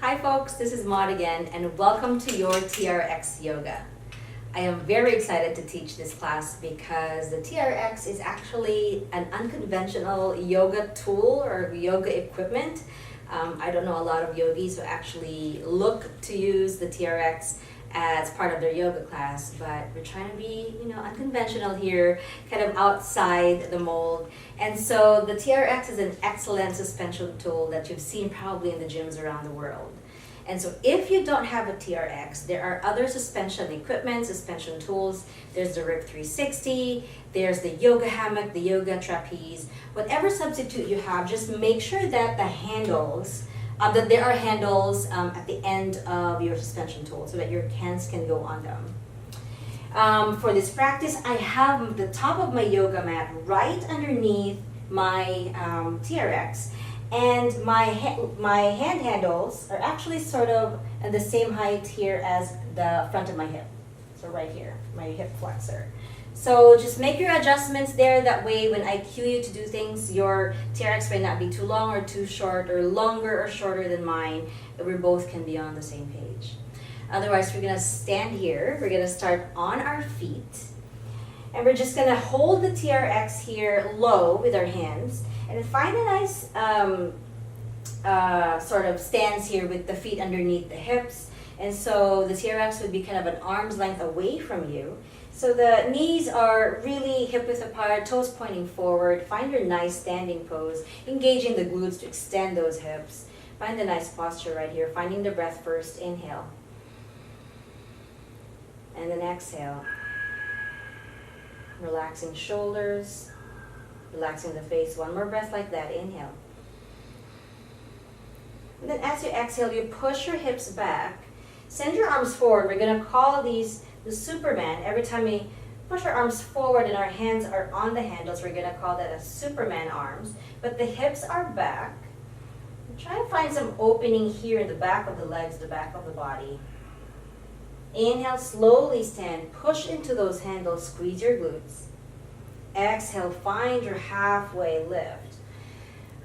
Hi folks, this is Maud again and welcome to your TRX Yoga. I am very excited to teach this class because the TRX is actually an unconventional yoga tool or yoga equipment. I don't know a lot of yogis who actually look to use the TRX as part of their yoga class, but we're trying to be, unconventional here, kind of outside the mold. And so the TRX is an excellent suspension tool that you've seen probably in the gyms around the world. And so if you don't have a TRX, there are other suspension equipment, suspension tools. There's the RIP 360, there's the yoga hammock, the yoga trapeze. Whatever substitute you have, just make sure that the handles, that there are handles at the end of your suspension tool so that your hands can go on them. For this practice, I have the top of my yoga mat right underneath my TRX, and my hand handles are actually sort of at the same height here as the front of my hip. So right here, my hip flexor. So just make your adjustments there. That way when I cue you to do things, your TRX may not be too long or too short, or longer or shorter than mine, but we both can be on the same page. Otherwise, we're gonna stand here. We're gonna start on our feet. And we're just gonna hold the TRX here low with our hands, and find a nice sort of stance here with the feet underneath the hips. And so the TRX would be kind of an arm's length away from you. So the knees are really hip width apart, toes pointing forward. Find your nice standing pose, engaging the glutes to extend those hips. Find a nice posture right here, finding the breath first. Inhale. And then exhale. Relaxing shoulders, relaxing the face. One more breath like that. Inhale. And then as you exhale, you push your hips back. Send your arms forward. We're going to call these the Superman. Every time we push our arms forward and our hands are on the handles, we're going to call that a Superman arms. But the hips are back. And try to find some opening here in the back of the legs, the back of the body. Inhale, slowly stand. Push into those handles. Squeeze your glutes. Exhale, find your halfway lift.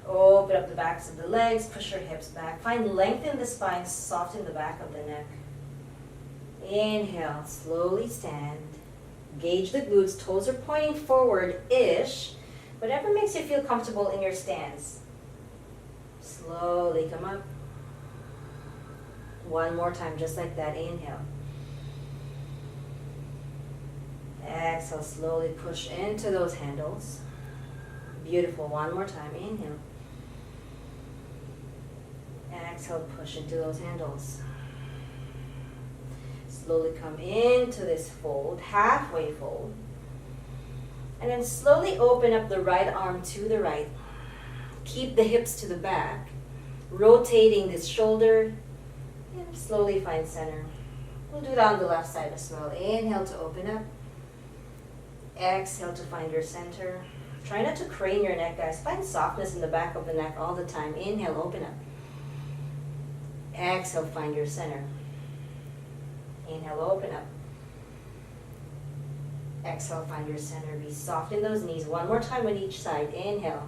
Open up the backs of the legs. Push your hips back. Find length in the spine. Soften the back of the neck. Inhale, slowly stand. Engage the glutes. Toes are pointing forward-ish. Whatever makes you feel comfortable in your stance. Slowly come up. One more time, just like that. Inhale. Exhale, slowly push into those handles. Beautiful. One more time. Inhale. Exhale, push into those handles. Slowly come into this fold, halfway fold. And then slowly open up the right arm to the right. Keep the hips to the back. Rotating this shoulder. And slowly find center. We'll do that on the left side as well. Inhale to open up. Exhale to find your center. Try not to crane your neck, guys. Find softness in the back of the neck all the time. Inhale, open up. Exhale, find your center. Inhale, open up. Exhale, find your center. Be soft in those knees. One more time on each side. Inhale.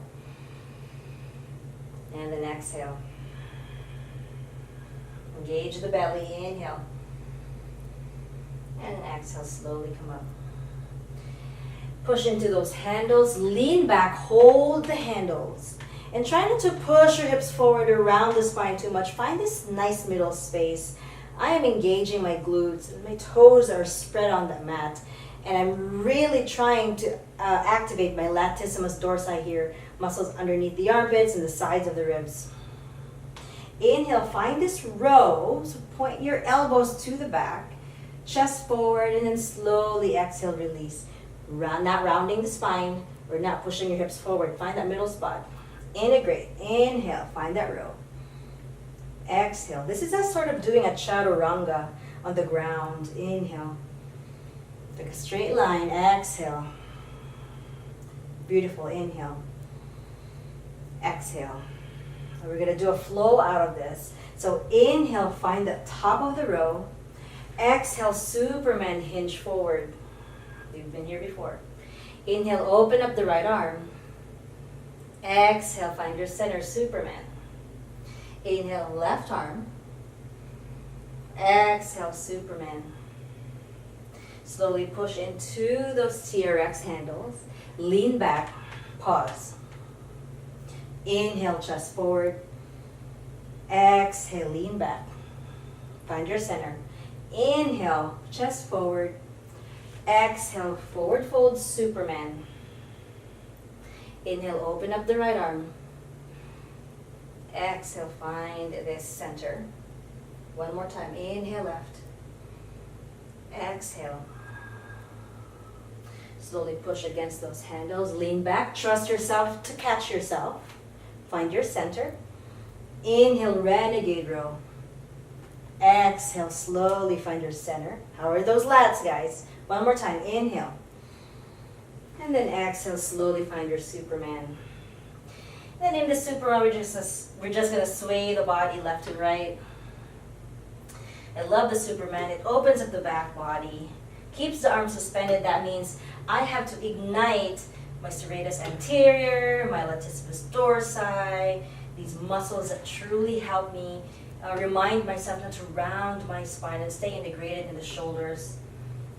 And then exhale. Engage the belly. Inhale. And exhale, slowly come up. Push into those handles. Lean back. Hold the handles. And try not to push your hips forward around the spine too much. Find this nice middle space. I am engaging my glutes, and my toes are spread on the mat, and I'm really trying to activate my latissimus dorsi here, muscles underneath the armpits and the sides of the ribs. Inhale, find this row, so point your elbows to the back, chest forward, and then slowly exhale, release. Not rounding the spine, or not pushing your hips forward. Find that middle spot. Integrate. Inhale, find that row. Exhale. This is us sort of doing a chaturanga on the ground. Inhale. Take a straight line. Exhale. Beautiful. Inhale. Exhale. And we're going to do a flow out of this. So inhale, find the top of the row. Exhale, Superman hinge forward. You've been here before. Inhale, open up the right arm. Exhale, find your center, Superman. Inhale, left arm. Exhale, Superman. Slowly push into those TRX handles. Lean back, pause. Inhale, chest forward. Exhale, lean back. Find your center. Inhale, chest forward. Exhale, forward fold, Superman. Inhale, open up the right arm. Exhale, find this center. One more time. Inhale, left. Exhale. Slowly push against those handles. Lean back. Trust yourself to catch yourself. Find your center. Inhale, renegade row. Exhale, slowly find your center. How are those lats, guys? One more time. Inhale. And then exhale, slowly find your Superman. Then in the Superman, we're just going to sway the body left and right. I love the Superman. It opens up the back body, keeps the arms suspended. That means I have to ignite my serratus anterior, my latissimus dorsi, these muscles that truly help me remind myself not to round my spine and stay integrated in the shoulders.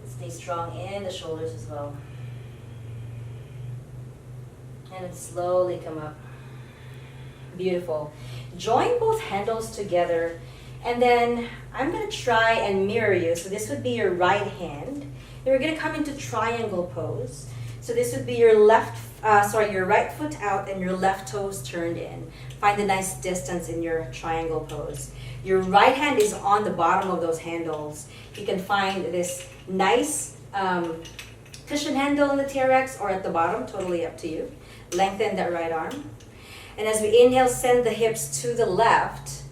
Stay strong in the shoulders as well. And then slowly come up. Beautiful. Join both handles together, and then I'm going to try and mirror you. So this would be your right hand. And we're going to come into triangle pose. So this would be your your right foot out and your left toes turned in. Find a nice distance in your triangle pose. Your right hand is on the bottom of those handles. You can find this nice cushion handle in the TRX or at the bottom, totally up to you. Lengthen that right arm. And as we inhale, send the hips to the left,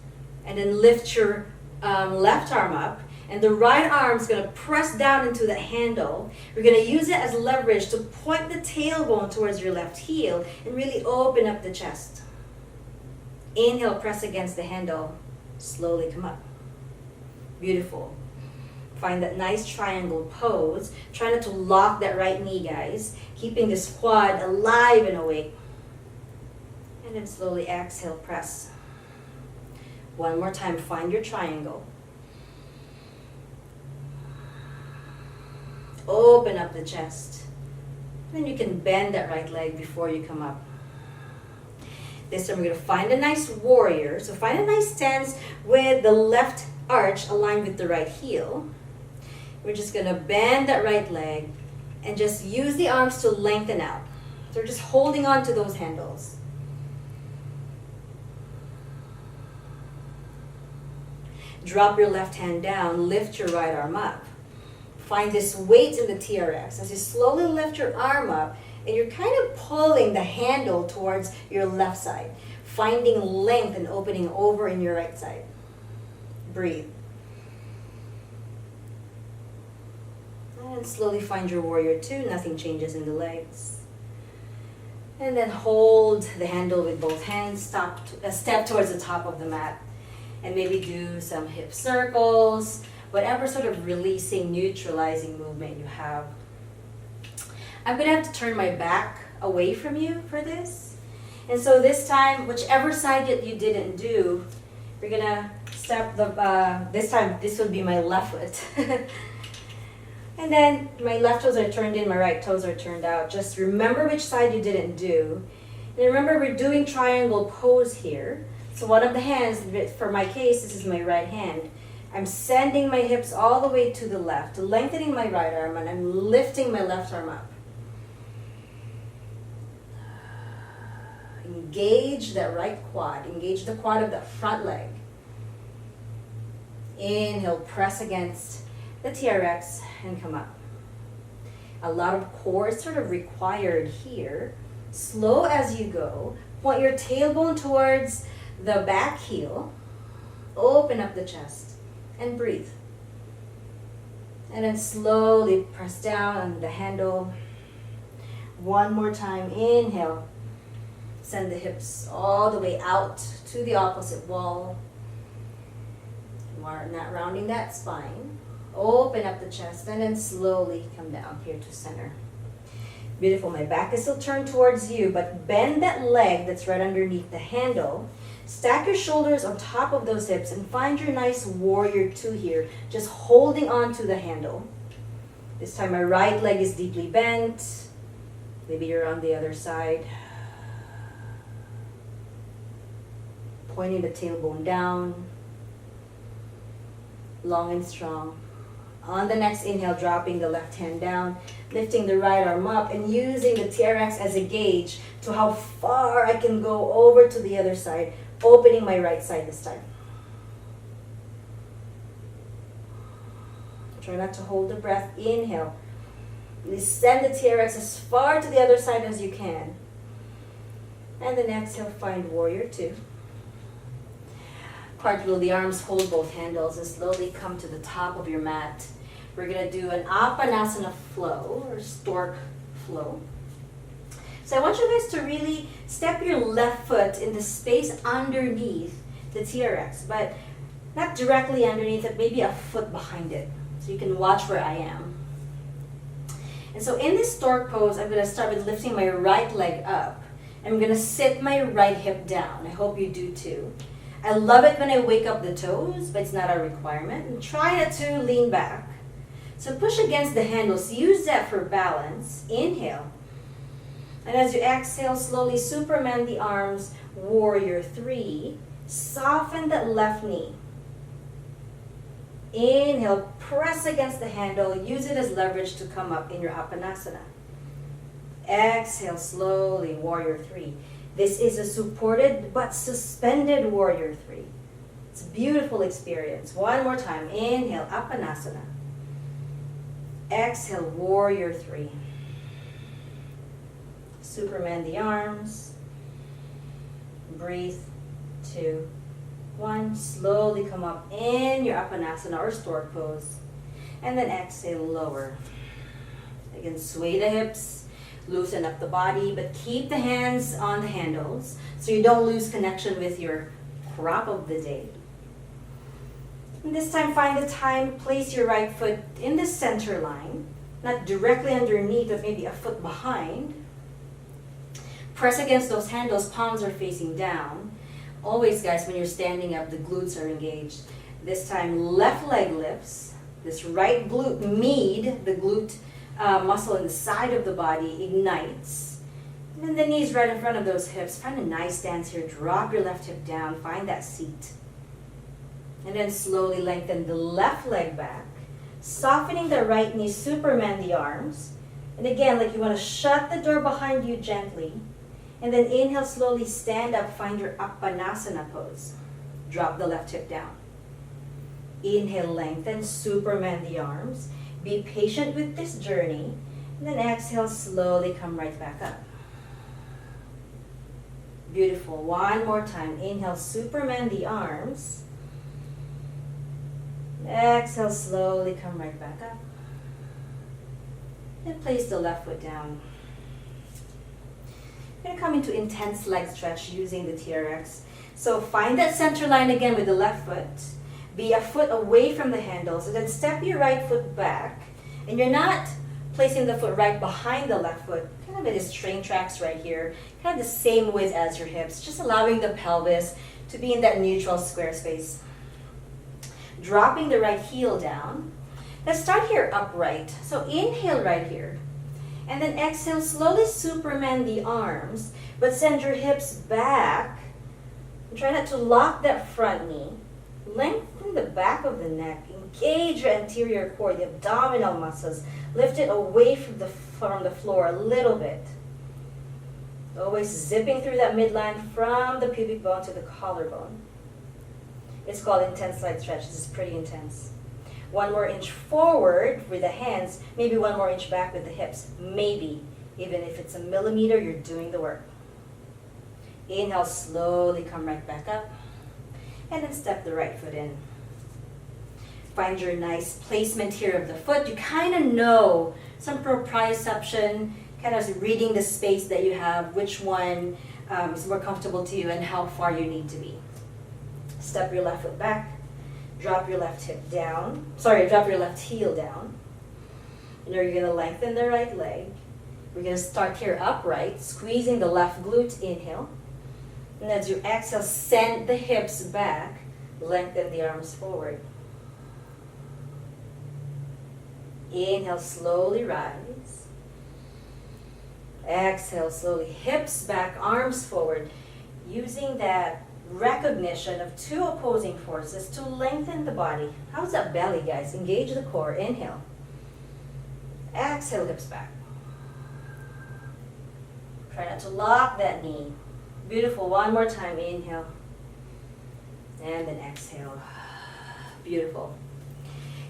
and then lift your left arm up. And the right arm is going to press down into the handle. We're going to use it as leverage to point the tailbone towards your left heel and really open up the chest. Inhale, press against the handle. Slowly come up. Beautiful. Find that nice triangle pose. Try not to lock that right knee, guys. Keeping this quad alive and awake. And then slowly exhale, press. One more time, find your triangle. Open up the chest. Then you can bend that right leg before you come up. This time we're going to find a nice warrior. So find a nice stance with the left arch aligned with the right heel. We're just going to bend that right leg and just use the arms to lengthen out. So we're just holding on to those handles. Drop your left hand down, lift your right arm up. Find this weight in the TRX as you slowly lift your arm up and you're kind of pulling the handle towards your left side, finding length and opening over in your right side. Breathe. And slowly find your warrior two. Nothing changes in the legs. And then hold the handle with both hands. Step towards the top of the mat. And maybe do some hip circles, whatever sort of releasing, neutralizing movement you have. I'm going to have to turn my back away from you for this. And so this time, whichever side that you didn't do, we're going to step this time, this would be my left foot. And then my left toes are turned in, my right toes are turned out. Just remember which side you didn't do. And remember, we're doing triangle pose here. So one of the hands, for my case, this is my right hand. I'm sending my hips all the way to the left, lengthening my right arm, and I'm lifting my left arm up. Engage that right quad. Engage the quad of that front leg. Inhale, press against the TRX and come up. A lot of core is sort of required here. Slow as you go. Point your tailbone towards the back heel. Open up the chest and breathe. And then slowly press down on the handle. One more time. Inhale. Send the hips all the way out to the opposite wall. We're not rounding that spine. Open up the chest and then slowly come down here to center. Beautiful. My back is still turned towards you, but bend that leg that's right underneath the handle Stack your shoulders on top of those hips and find your nice warrior two here, just holding on to the handle. This time my right leg is deeply bent. Maybe you're on the other side. Pointing the tailbone down. Long and strong. On the next inhale, dropping the left hand down, lifting the right arm up, and using the TRX as a gauge to how far I can go over to the other side, opening my right side this time. Try not to hold the breath. Inhale. Send the TRX as far to the other side as you can. And then exhale, find warrior two. Cartwheel the arms, hold both handles, and slowly come to the top of your mat. We're going to do an Apanasana flow, or stork flow. So I want you guys to really step your left foot in the space underneath the TRX, but not directly underneath it, maybe a foot behind it. So you can watch where I am. And so in this stork pose, I'm going to start with lifting my right leg up. I'm going to sit my right hip down. I hope you do too. I love it when I wake up the toes, but it's not a requirement. And try not to lean back. So push against the handles. Use that for balance. Inhale. And as you exhale, slowly Superman the arms, warrior three. Soften that left knee. Inhale, press against the handle. Use it as leverage to come up in your Apanasana. Exhale slowly, warrior three. This is a supported but suspended warrior three. It's a beautiful experience. One more time. Inhale, Apanasana. Exhale, warrior three. Superman the arms. Breathe. 2, 1. Slowly come up in your Apanasana or stork pose. And then exhale, lower. Again, sway the hips. Loosen up the body, but keep the hands on the handles so you don't lose connection with your crop of the day. And this time, find the time, place your right foot in the center line, not directly underneath, but maybe a foot behind. Press against those handles, palms are facing down. Always, guys, when you're standing up, the glutes are engaged. This time, left leg lifts. This right glute med, the glute muscle in the side of the body, ignites. And then the knees right in front of those hips. Find a nice stance here. Drop your left hip down. Find that seat. And then slowly lengthen the left leg back. Softening the right knee, Superman the arms. And again, like you want to shut the door behind you gently. And then inhale, slowly stand up. Find your Apanasana pose. Drop the left hip down. Inhale, lengthen, Superman the arms. Be patient with this journey. And then exhale, slowly come right back up. Beautiful. One more time. Inhale, Superman the arms. Exhale, slowly come right back up. And place the left foot down. We're going to come into intense leg stretch using the TRX. So find that center line again with the left foot. Be a foot away from the handles, and then step your right foot back. And you're not placing the foot right behind the left foot, kind of in this train tracks right here, kind of the same width as your hips, just allowing the pelvis to be in that neutral square space. Dropping the right heel down. Let's start here upright. So inhale right here. And then exhale, slowly Superman the arms, but send your hips back. And try not to lock that front knee. Lengthen the back of the neck. Engage your anterior core, the abdominal muscles. Lift it away from the floor a little bit. Always zipping through that midline from the pubic bone to the collarbone. It's called intense leg stretch. This is pretty intense. 1 more inch forward with the hands, maybe 1 more inch back with the hips. Maybe. Even if it's a millimeter, you're doing the work. Inhale, slowly come right back up. And then step the right foot in. Find your nice placement here of the foot. You kind of know some proprioception, kind of reading the space that you have, which one is more comfortable to you and how far you need to be. Step your left foot back. Drop your left hip down. Drop your left heel down. And now you're going to lengthen the right leg. We're going to start here upright, squeezing the left glute. Inhale. And as you exhale, send the hips back, lengthen the arms forward. Inhale, slowly rise. Exhale, slowly, hips back, arms forward, using that recognition of two opposing forces to lengthen the body. How's that belly, guys? Engage the core. Inhale. Exhale, hips back. Try not to lock that knee. Beautiful. One more time. Inhale. And then exhale. Beautiful.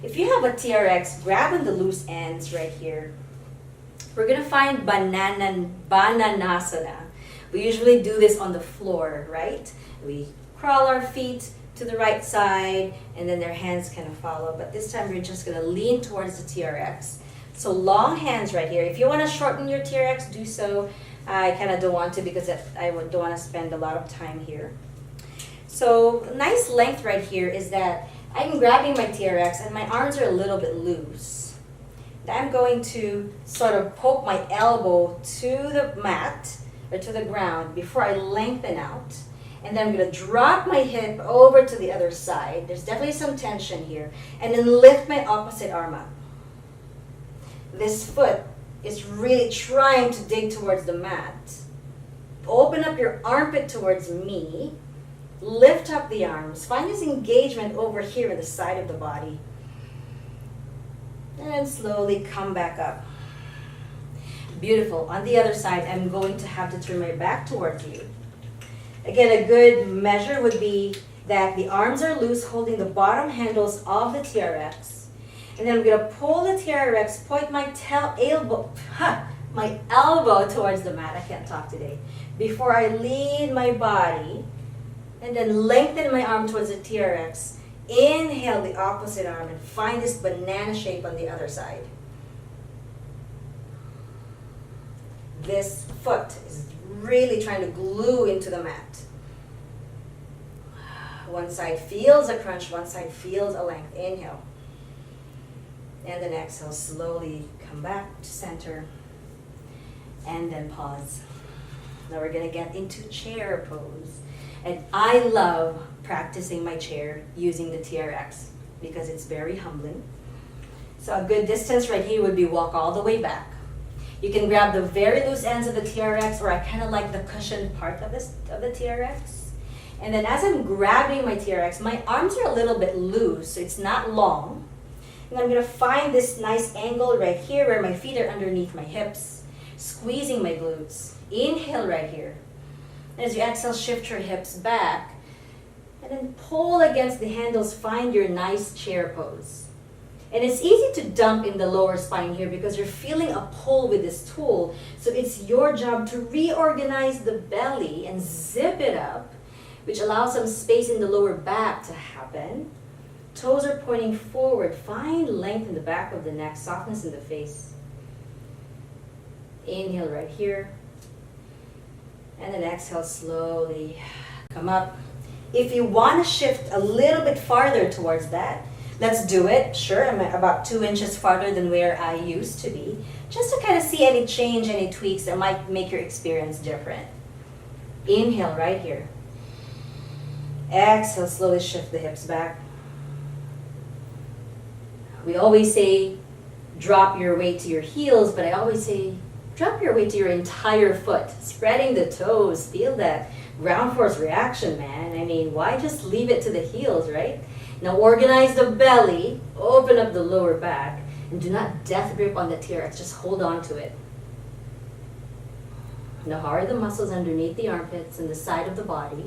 If you have a TRX, grab on the loose ends right here. We're going to find Bananasana. We usually do this on the floor, right? We crawl our feet to the right side, and then their hands kind of follow. But this time we're just going to lean towards the TRX. So long hands right here. If you want to shorten your TRX, do so. I kind of don't want to because I don't want to spend a lot of time here. So nice length right here is that I'm grabbing my TRX and my arms are a little bit loose. I'm going to sort of poke my elbow to the mat or to the ground before I lengthen out. And then I'm going to drop my hip over to the other side. There's definitely some tension here. And then lift my opposite arm up. This foot is really trying to dig towards the mat. Open up your armpit towards me. Lift up the arms. Find this engagement over here at the side of the body. And then slowly come back up. Beautiful. On the other side, I'm going to have to turn my back towards you. Again, a good measure would be that the arms are loose, holding the bottom handles of the TRX. And then I'm going to pull the TRX, point my elbow towards the mat. I can't talk today. Before I lean my body, and then lengthen my arm towards the TRX. Inhale the opposite arm and find this banana shape on the other side. This foot is really trying to glue into the mat. One side feels a crunch, one side feels a length. Inhale. And then exhale, slowly come back to center. And then pause. Now we're going to get into chair pose. And I love practicing my chair using the TRX because it's very humbling. So a good distance right here would be walk all the way back. You can grab the very loose ends of the TRX, or I kind of like the cushioned part of the TRX. And then as I'm grabbing my TRX, my arms are a little bit loose, so it's not long. And I'm going to find this nice angle right here where my feet are underneath my hips, squeezing my glutes. Inhale right here. And as you exhale, shift your hips back. And then pull against the handles, find your nice chair pose. And it's easy to dump in the lower spine here because you're feeling a pull with this tool. So it's your job to reorganize the belly and zip it up, which allows some space in the lower back to happen. Toes are pointing forward. Find length in the back of the neck, softness in the face. Inhale right here. And then exhale slowly. Come up. If you want to shift a little bit farther towards that, let's do it. Sure, I'm about 2 inches farther than where I used to be. Just to kind of see any change, any tweaks that might make your experience different. Inhale right here. Exhale, slowly shift the hips back. We always say drop your weight to your heels, but I always say drop your weight to your entire foot. Spreading the toes, feel that ground force reaction, man. I mean, why just leave it to the heels, right? Now organize the belly, open up the lower back, and do not death grip on the TRX, just hold on to it. Now how are the muscles underneath the armpits and the side of the body?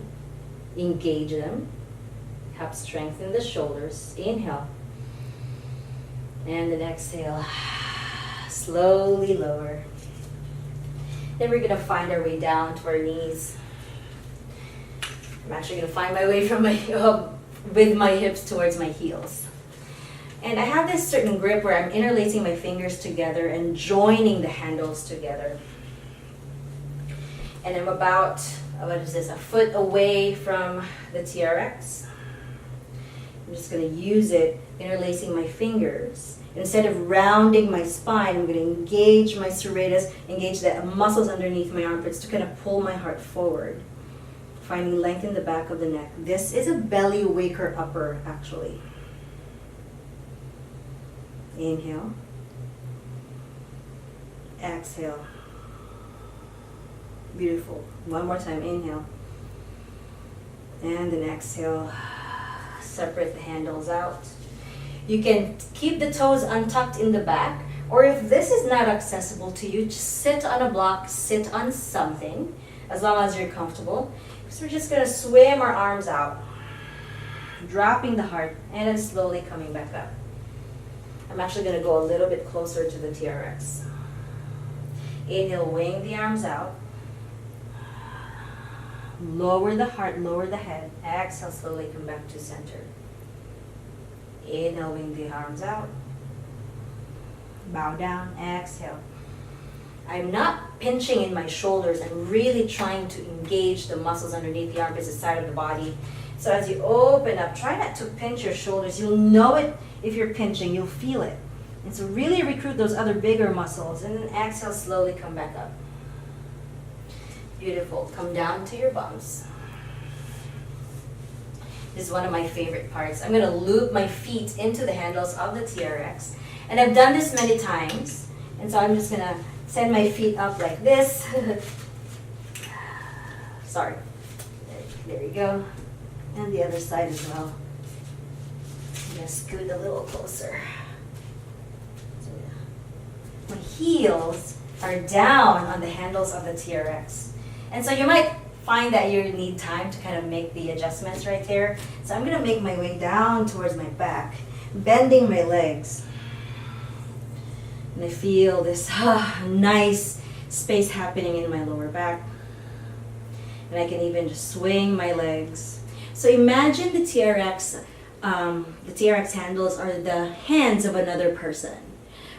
Engage them. Have strength in the shoulders. Inhale. And then exhale. Slowly lower. Then we're going to find our way down to our knees. I'm actually going to find my way from with my hips towards my heels. And I have this certain grip where I'm interlacing my fingers together and joining the handles together. And I'm about, a foot away from the TRX. I'm just going to use it, interlacing my fingers. Instead of rounding my spine, I'm going to engage my serratus, engage the muscles underneath my armpits to kind of pull my heart forward. Finding length in the back of the neck. This is a belly waker upper, actually. Inhale. Exhale. Beautiful. One more time. Inhale. And then exhale. Separate the handles out. You can keep the toes untucked in the back, or if this is not accessible to you, just sit on a block, sit on something, as long as you're comfortable. So we're just going to swim our arms out, dropping the heart, and then slowly coming back up. I'm actually going to go a little bit closer to the TRX. Inhale, wing the arms out. Lower the heart, lower the head. Exhale, slowly come back to center. Inhale, wing the arms out. Bow down, exhale. I'm not pinching in my shoulders. I'm really trying to engage the muscles underneath the armpits, the side of the body. So as you open up, try not to pinch your shoulders. You'll know it if you're pinching. You'll feel it. And so really recruit those other bigger muscles. And then exhale, slowly come back up. Beautiful. Come down to your bums. This is one of my favorite parts. I'm going to loop my feet into the handles of the TRX. And I've done this many times. And so I'm just going to send my feet up like this. Sorry. There you go. And the other side as well. I'm going to scoot a little closer. So my heels are down on the handles of the TRX. And so you might find that you need time to kind of make the adjustments right there. So I'm going to make my way down towards my back, bending my legs. And I feel this nice space happening in my lower back. And I can even just swing my legs. So imagine the TRX handles are the hands of another person,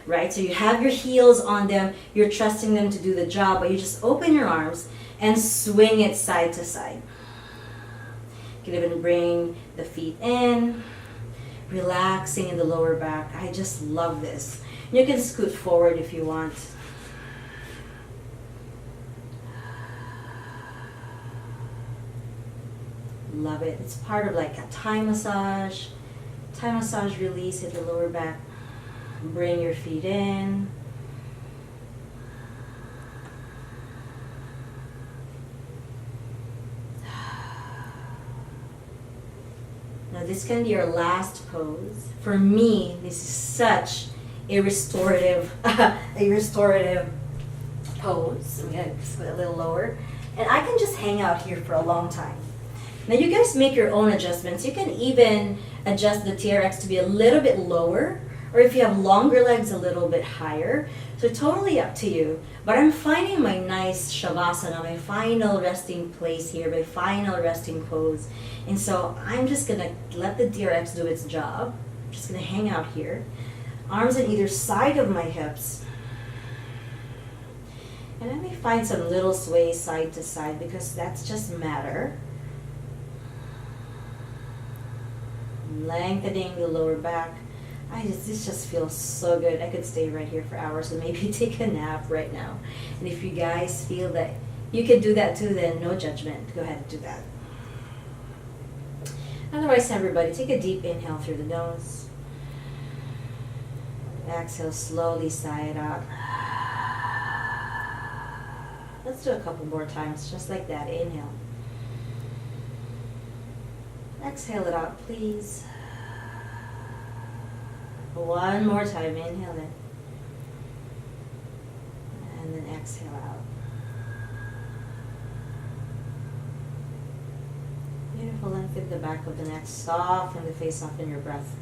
right? So you have your heels on them, you're trusting them to do the job, but you just open your arms and swing it side to side. You can even bring the feet in, relaxing in the lower back. I just love this. You can scoot forward if you want. Love it. It's part of like a Thai massage. Thai massage release at the lower back. Bring your feet in. Now this can be your last pose. For me, this is such a restorative pose. I'm gonna scoot a little lower. And I can just hang out here for a long time. Now you guys make your own adjustments. You can even adjust the TRX to be a little bit lower, or if you have longer legs, a little bit higher. So totally up to you. But I'm finding my nice Shavasana, my final resting place here, my final resting pose. And so I'm just gonna let the TRX do its job. I'm just gonna hang out here. Arms on either side of my hips. And let me find some little sway side to side because that's just matter. Lengthening the lower back. This just feels so good. I could stay right here for hours, so maybe take a nap right now. And if you guys feel that you can do that too, then no judgment. Go ahead and do that. Otherwise, everybody, take a deep inhale through the nose. Exhale, slowly sigh it out. Let's do a couple more times, just like that. Inhale. Exhale it out, please. One more time. Inhale in. And then exhale out. Beautiful. Lengthen the back of the neck. Soften the face, soften your breath.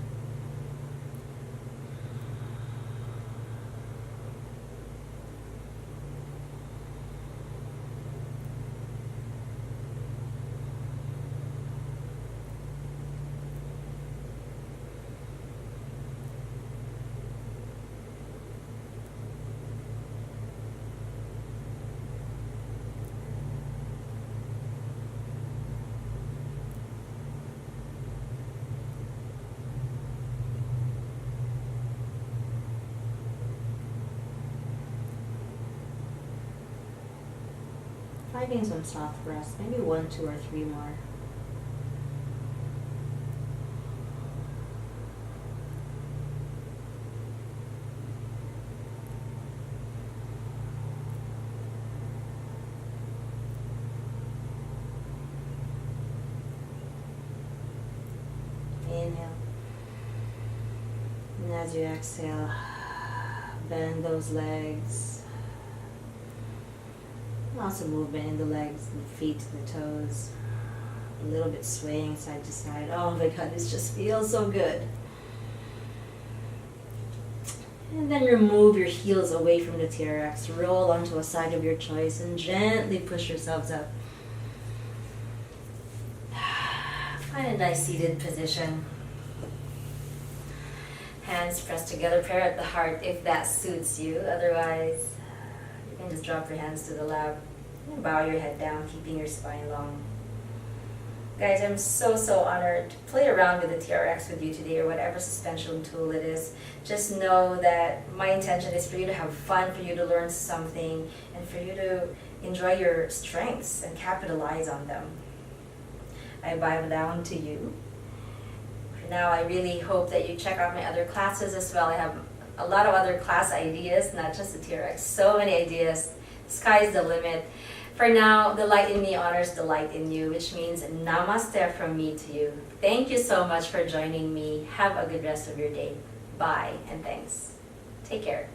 finding some soft breaths, maybe 1, 2, or 3 more. Inhale. And as you exhale, bend those legs. Lots of movement in the legs, the feet, the toes. A little bit swaying side to side. Oh my God, this just feels so good. And then remove your heels away from the TRX. Roll onto a side of your choice and gently push yourselves up. Find a nice seated position. Hands pressed together, prayer at the heart if that suits you. Otherwise, you can just drop your hands to the lap and bow your head down, keeping your spine long. Guys, I'm so honored to play around with the TRX with you today, or whatever suspension tool it is. Just know that my intention is for you to have fun, for you to learn something, and for you to enjoy your strengths and capitalize on them. I bow down to you. For now, I really hope that you check out my other classes as well. I have a lot of other class ideas, not just the TRX. So many ideas. Sky's the limit. For now, the light in me honors the light in you, which means namaste from me to you. Thank you so much for joining me. Have a good rest of your day. Bye, and thanks. Take care.